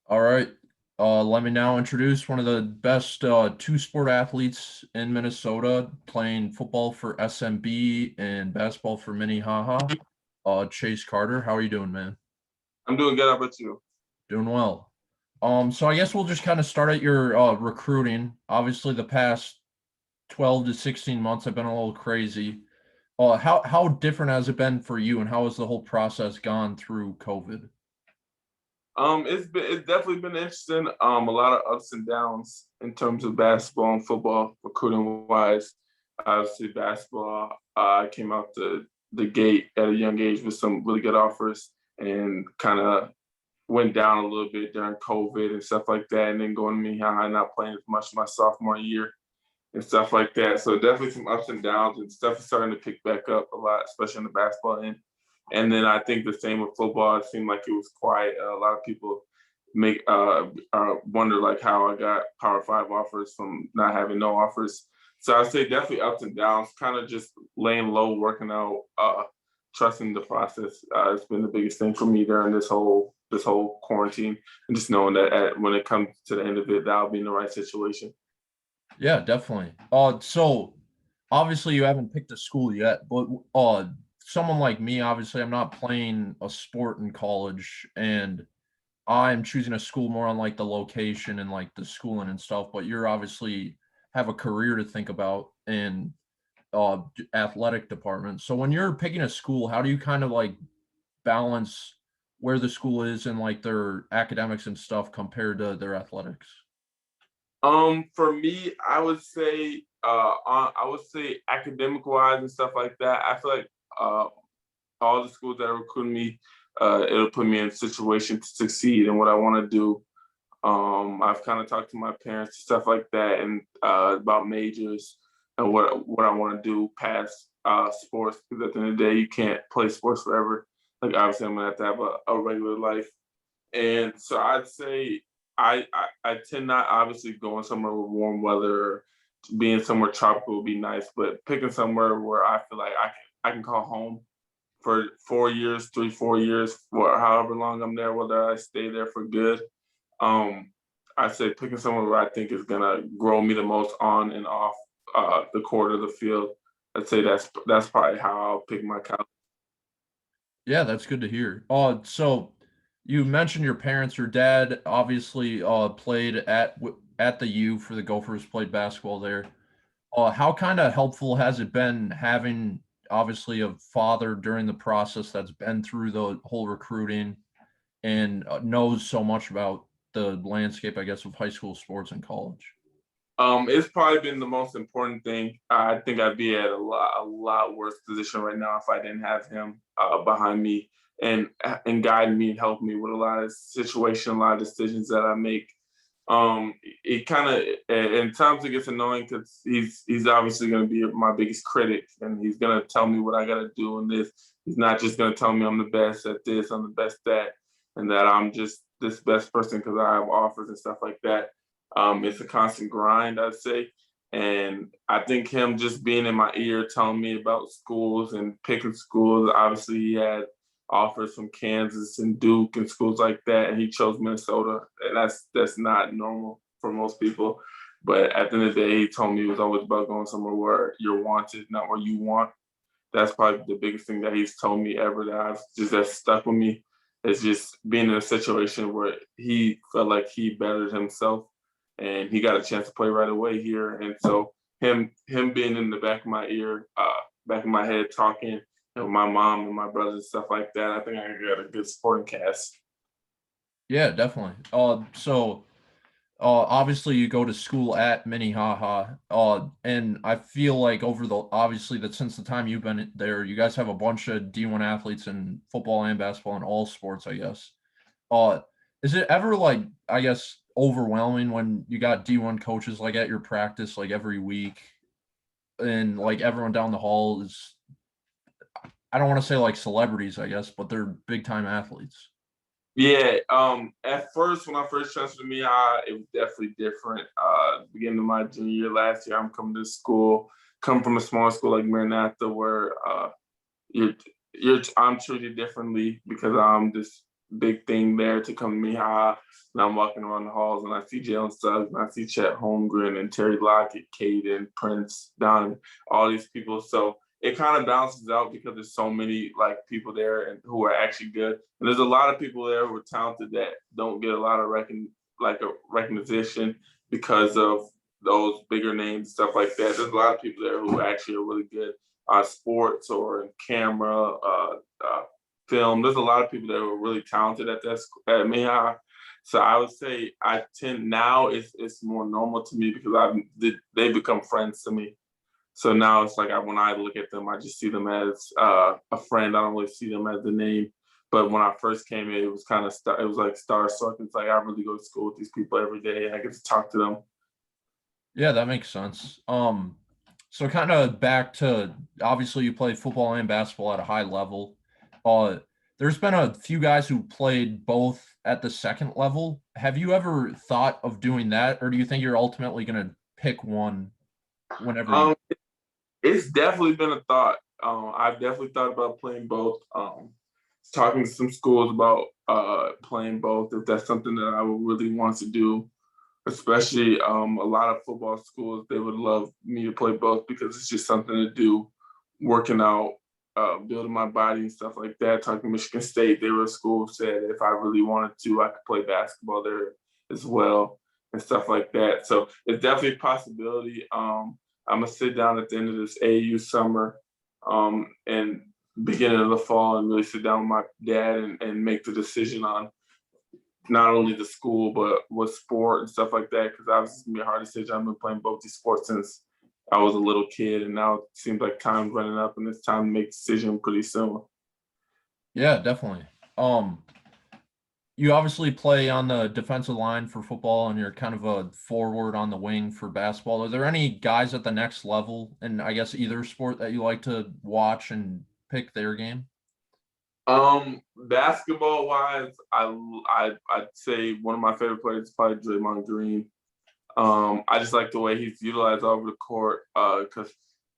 All right. Let me now introduce one of the best two-sport athletes in Minnesota, playing football for SMB and basketball for Minnehaha. Chase Carter. How are you doing, man? I'm doing good. How about you? Doing well. So I guess we'll just kind of start at your recruiting. Obviously, the past 12 to 16 months have been a little crazy. How different has it been for you, and how has the whole process gone through COVID? It's definitely been interesting. A lot of ups and downs in terms of basketball and football recruiting wise. Obviously, basketball. I came out the gate at a young age with some really good offers, and kind of went down a little bit during COVID and stuff like that. And then going to Minnehaha, not playing as much my sophomore year and stuff like that. So definitely some ups and downs, and stuff is starting to pick back up a lot, especially in the basketball end. And then I think the same with football. It seemed like it was quiet. A lot of people make wonder like how I got Power Five offers from not having no offers. So I'd say definitely ups and downs. Kind of just laying low, working out, trusting the process. It's been the biggest thing for me during this whole quarantine, and just knowing that when it comes to the end of it, that'll be in the right situation. Yeah, definitely. So obviously you haven't picked a school yet, but someone like me, obviously, I'm not playing a sport in college, and I'm choosing a school more on like the location and like the schooling and stuff. But you're obviously have a career to think about in athletic department. So when you're picking a school, how do you kind of like balance where the school is and like their academics and stuff compared to their athletics? For me, I would say academic wise and stuff like that. I feel like uh, all the schools that are recruiting me, it'll put me in a situation to succeed in what I want to do. I've kind of talked to my parents and stuff like that, and about majors and what I want to do past sports. Because at the end of the day, you can't play sports forever. Like obviously, I'm gonna have to have a regular life. And so I'd say I tend not obviously going somewhere with warm weather, being somewhere tropical would be nice, but picking somewhere where I feel like I can call home for 4 years, 3, 4 years, for however long I'm there, whether I stay there for good. Um, I say picking somewhere where I think is gonna grow me the most on and off the court of the field. I'd say that's probably how I'll pick my college. Yeah, that's good to hear. So you mentioned your parents. Your dad obviously played at the U for the Gophers, played basketball there. How kind of helpful has it been having obviously a father during the process that's been through the whole recruiting and knows so much about the landscape, I guess, of high school sports and college? It's probably been the most important thing. I think I'd be at a lot worse position right now if I didn't have him behind me and guiding me and helping me with a lot of situation, a lot of decisions that I make. It kind of in times it gets annoying because he's obviously going to be my biggest critic, and he's going to tell me what I got to do in this. He's not just going to tell me I'm the best at this, I'm the best at, and that I'm just this best person because I have offers and stuff like that. It's a constant grind, I'd say. And I think him just being in my ear, telling me about schools and picking schools. Obviously, he had offers from Kansas and Duke and schools like that, and he chose Minnesota. And that's not normal for most people. But at the end of the day, he told me it was always about going somewhere where you're wanted, not where you want. That's probably the biggest thing that he's told me ever that stuck with me. Is just being in a situation where he felt like he bettered himself and he got a chance to play right away here. And so him being in the back of my ear, back of my head, talking with my mom and my brothers and stuff like that, I think I got a good supporting cast. Yeah, definitely. Obviously you go to school at Minnehaha, and I feel like over the obviously that since the time you've been there, you guys have a bunch of D1 athletes in football and basketball and all sports, I guess. Uh, is it ever like I guess overwhelming when you got D1 coaches like at your practice like every week and like everyone down the hall is I don't want to say like celebrities, I guess, but they're big time athletes. Yeah, at first when I first transferred to me, it was definitely different. Beginning of my junior year last year, I'm coming to school, come from a small school like Maranatha, where you're I'm treated differently because I'm this. big thing there to come to Minnehaha. And I'm walking around the halls and I see Jalen Suggs and I see Chet Holmgren and Terry Lockett, Caden, Prince, Don, all these people. So it kind of balances out because there's so many like people there and who are actually good. And there's a lot of people there who are talented that don't get a lot of recognition because of those bigger names and stuff like that. There's a lot of people there who actually are really good sports or in camera, film. There's a lot of people that are really talented at at Minnehaha. So I would say I tend now it's more normal to me because they become friends to me. So now it's like when I look at them, I just see them as a friend. I don't really see them as the name. But when I first came in, it was kind of it was like starstruck. It's like I really go to school with these people every day, and I get to talk to them. Yeah, that makes sense. So kind of back to obviously you played football and basketball at a high level. Uh, there's been a few guys who played both at the second level. Have you ever thought of doing that, or do you think you're ultimately going to pick one whenever you? Um, it's definitely been a thought. I've definitely thought about playing both. Talking to some schools about playing both if that's something that I would really want to do. Especially a lot of football schools, they would love me to play both because it's just something to do, working out, building my body and stuff like that. Talking to Michigan State, they were a school who said if I really wanted to, I could play basketball there as well and stuff like that. So it's definitely a possibility. I'm gonna sit down at the end of this AAU summer and beginning of the fall and really sit down with my dad and make the decision on not only the school but what sport and stuff like that. Because obviously it's gonna be a hard decision. I've been playing both these sports since I was a little kid, and now it seems like time's running up, and it's time to make a decision pretty soon. Yeah, definitely. Um, you obviously play on the defensive line for football, and you're kind of a forward on the wing for basketball. Are there any guys at the next level, and I guess either sport that you like to watch and pick their game? Basketball wise, I'd say one of my favorite players is probably Draymond Green. I just like the way he's utilized all over the court because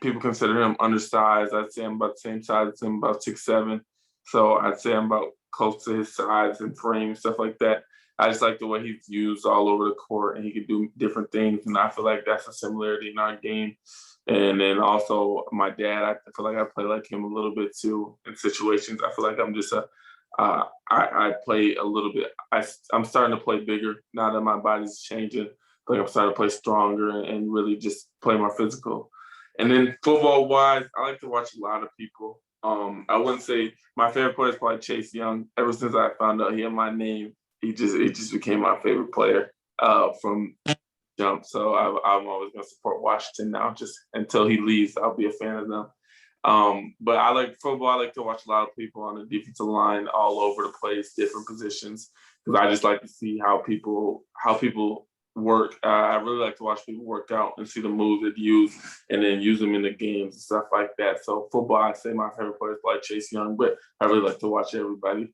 people consider him undersized. I'd say I'm about the same size as him, about 6'7". So I'd say I'm about close to his size and frame and stuff like that. I just like the way he's used all over the court and he can do different things. And I feel like that's a similarity in our game. And then also my dad, I feel like I play like him a little bit too in situations. I feel like I'm just I play a little bit. I'm starting to play bigger now that my body's changing. Like I'm starting to play stronger and really just play more physical. And then football wise, I like to watch a lot of people. I wouldn't say my favorite player is probably Chase Young. Ever since I found out he had my name, it just became my favorite player from jump. So I'm always going to support Washington now. Just until he leaves, I'll be a fan of them. But I like football. I like to watch a lot of people on the defensive line all over the place, different positions, because I just like to see how people work. I really like to watch people work out and see the moves they use, and then use them in the games and stuff like that. So football, I'd say my favorite player is like Chase Young, but I really like to watch everybody.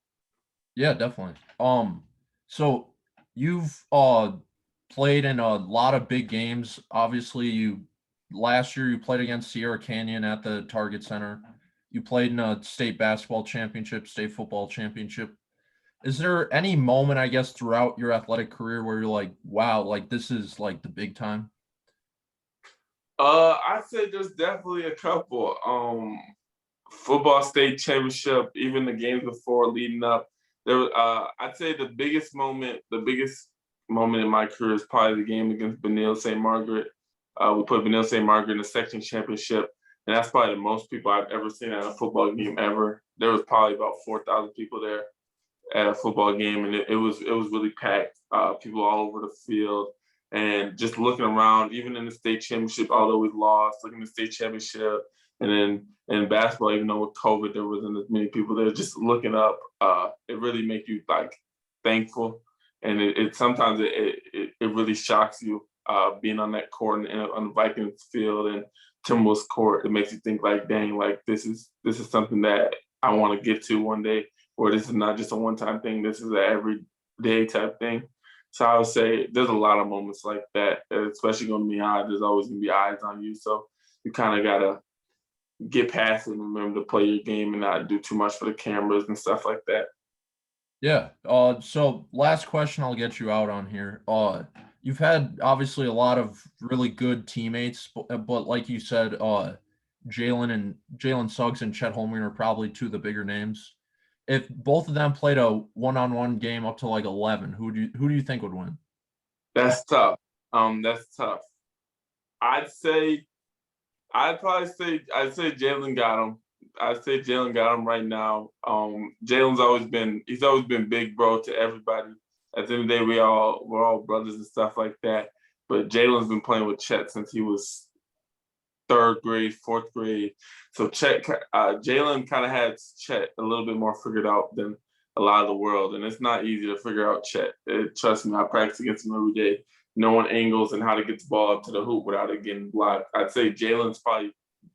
Yeah, definitely. So you've played in a lot of big games. Obviously, you last year you played against Sierra Canyon at the Target Center. You played in a state basketball championship, state football championship. Is there any moment, I guess, throughout your athletic career where you're like, wow, like this is like the big time? I'd say there's definitely a couple. Football state championship, even the games before leading up. I'd say the biggest moment in my career is probably the game against Benil St. Margaret. We put Benil St. Margaret in the section championship, and that's probably the most people I've ever seen at a football game ever. There was probably about 4,000 people there at a football game, and it was really packed. People all over the field, and just looking around, even in the state championship, although we lost, looking at the state championship, and then in basketball, even though with COVID there wasn't as many people there, just looking up, it really makes you like thankful, and it sometimes it really shocks you being on that court and on the Vikings field and Timberwolves court. It makes you think like, dang, like this is something that I want to get to one day where this is not just a one-time thing. This is an everyday type thing. So I would say there's a lot of moments like that, especially going to be high. There's always going to be eyes on you. So you kind of got to get past it and remember to play your game and not do too much for the cameras and stuff like that. Yeah. So last question I'll get you out on here. You've had obviously a lot of really good teammates, but like you said, Jalen Suggs and Chet Holmgren are probably two of the bigger names. If both of them played a one-on-one game up to like 11, who do you think would win? That's tough. That's tough. I'd say I'd say Jalen got him. I'd say Jalen got him right now. Jalen's always been big bro to everybody. At the end of the day, we're all brothers and stuff like that. But Jalen's been playing with Chet since he was third grade, fourth grade. So Jalen kind of had Chet a little bit more figured out than a lot of the world, and it's not easy to figure out Chet. Trust me, I practice against him every day, knowing angles and how to get the ball up to the hoop without it getting blocked. I'd say Jalen's probably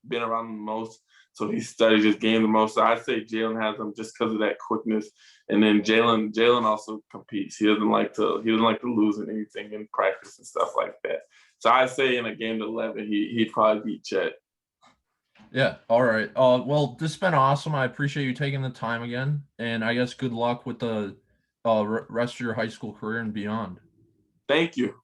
been around the most, so he studies his game the most. So I'd say Jalen has him just because of that quickness. And then Jalen also competes. He doesn't like to lose in anything in practice and stuff like that. So I'd say in a game to 11, he'd probably beat Chet. Yeah. All right. Well, this has been awesome. I appreciate you taking the time again, and I guess good luck with the rest of your high school career and beyond. Thank you.